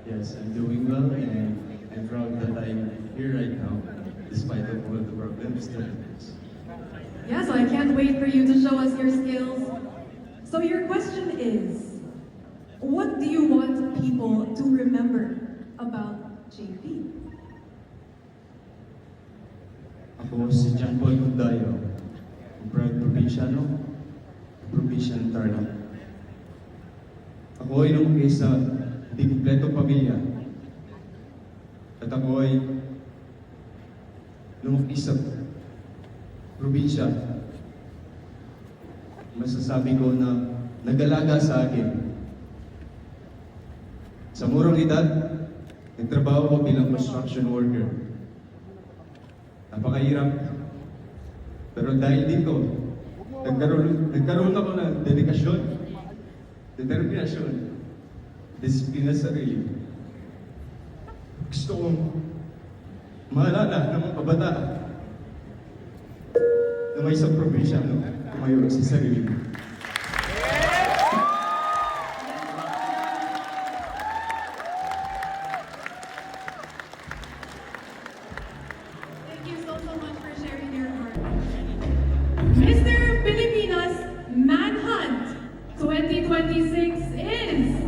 Yes, I'm doing well and I'm proud that I'm here right now, despite of all the problems that I face. Yeah, so I can't wait for you to show us your skills. So your question is, what do you want people to remember about JP? Ako si John Paul Mundayo, ang proud probinsyano, probinsya ng Tarlac. Ako ay lumaki sa hindi kumpletong pamilya. At ako ay lumaki sa probinsya. Masasabi ko na nag-alaga sa akin. Sa murang edad, nagtrabaho ko bilang construction worker. Napakahirap. Pero dahil dito, nagkaroon ako ng dedikasyon, determinasyon, disiplina sa sarili. Gusto kong maalala ng mga kabataan na may isang probinsyano tumayo sa sarili. Thank you so much for sharing your heart. Mr. Pilipinas Manhunt 2026 is